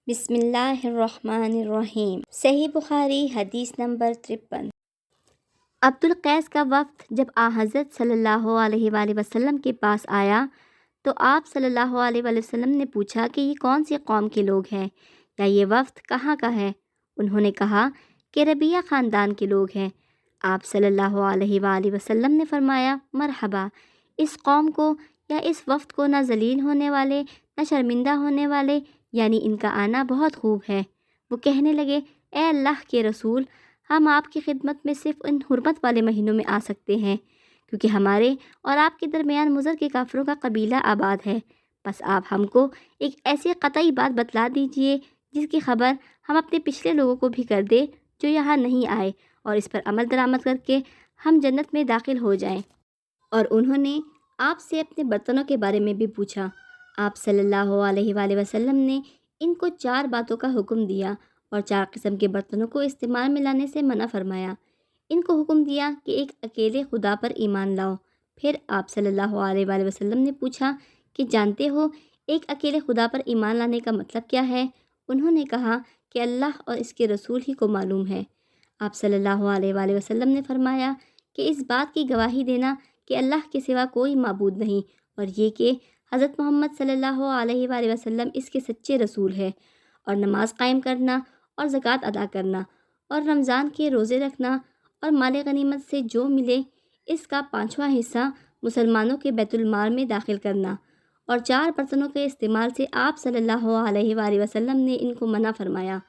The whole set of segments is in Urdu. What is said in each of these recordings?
بسم اللہ الرحمن الرحیم۔ صحیح بخاری حدیث نمبر 53۔ عبد القیس کا وفد جب حضرت صلی اللہ علیہ وآلہ وسلم کے پاس آیا تو آپ صلی اللہ علیہ وآلہ وسلم نے پوچھا کہ یہ کون سی قوم کے لوگ ہیں یا یہ وفد کہاں کا ہے؟ انہوں نے کہا کہ ربیہ خاندان کے لوگ ہیں۔ آپ صلی اللہ علیہ وآلہ وسلم نے فرمایا، مرحبا، اس قوم کو یا اس وفد کو نہ ذلیل ہونے والے نہ شرمندہ ہونے والے، یعنی ان کا آنا بہت خوب ہے۔ وہ کہنے لگے، اے اللہ کے رسول، ہم آپ کی خدمت میں صرف ان حرمت والے مہینوں میں آ سکتے ہیں کیونکہ ہمارے اور آپ کے درمیان مضر کے کافروں کا قبیلہ آباد ہے۔ بس آپ ہم کو ایک ایسی قطعی بات بتلا دیجئے جس کی خبر ہم اپنے پچھلے لوگوں کو بھی کر دیں جو یہاں نہیں آئے، اور اس پر عمل درآمد کر کے ہم جنت میں داخل ہو جائیں۔ اور انہوں نے آپ سے اپنے برتنوں کے بارے میں بھی پوچھا۔ آپ صلی اللہ علیہ وآلہ وسلم نے ان کو 4 باتوں کا حکم دیا اور 4 قسم کے برتنوں کو استعمال میں لانے سے منع فرمایا۔ ان کو حکم دیا کہ ایک اکیلے خدا پر ایمان لاؤ۔ پھر آپ صلی اللہ علیہ وآلہ وسلم نے پوچھا کہ جانتے ہو ایک اکیلے خدا پر ایمان لانے کا مطلب کیا ہے؟ انہوں نے کہا کہ اللہ اور اس کے رسول ہی کو معلوم ہے۔ آپ صلی اللہ علیہ وآلہ وسلم نے فرمایا کہ اس بات کی گواہی دینا کہ اللہ کے سوا کوئی معبود نہیں، اور یہ کہ حضرت محمد صلی اللہ علیہ وآلہ وسلم اس کے سچے رسول ہے، اور نماز قائم کرنا اور زکوٰۃ ادا کرنا اور رمضان کے روزے رکھنا اور مال غنیمت سے جو ملے اس کا 5واں حصہ مسلمانوں کے بیت المال میں داخل کرنا، اور 4 برتنوں کے استعمال سے آپ صلی اللہ علیہ وآلہ وسلم نے ان کو منع فرمایا،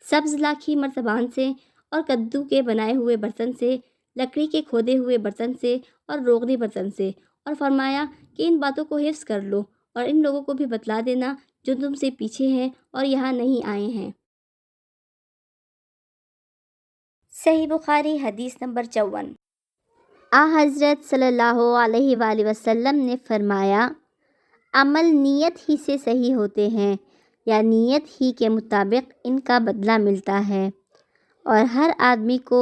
سبز لاکھی مرتبان سے اور کدو کے بنائے ہوئے برتن سے، لکڑی کے کھودے ہوئے برتن سے اور روغنی برتن سے، اور فرمایا کہ ان باتوں کو حفظ کر لو اور ان لوگوں کو بھی بتلا دینا جو تم سے پیچھے ہیں اور یہاں نہیں آئے ہیں۔ صحیح بخاری حدیث نمبر 54۔ حضرت صلی اللہ علیہ وآلہ وسلم نے فرمایا، عمل نیت ہی سے صحیح ہوتے ہیں یا نیت ہی کے مطابق ان کا بدلہ ملتا ہے، اور ہر آدمی کو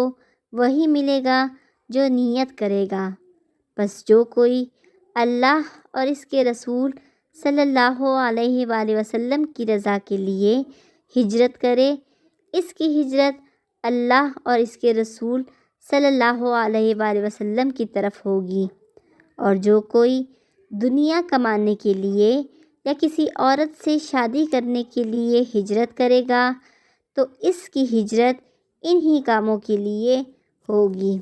وہی ملے گا جو نیت کرے گا۔ بس جو کوئی اللہ اور اس کے رسول صلی اللہ علیہ وآلہ وسلم کی رضا کے لیے ہجرت کرے، اس کی ہجرت اللہ اور اس کے رسول صلی اللہ علیہ وآلہ وسلم کی طرف ہوگی۔ اور جو کوئی دنیا کمانے کے لیے یا کسی عورت سے شادی کرنے کے لیے ہجرت کرے گا تو اس کی ہجرت انہی کاموں کے لیے ہوگی۔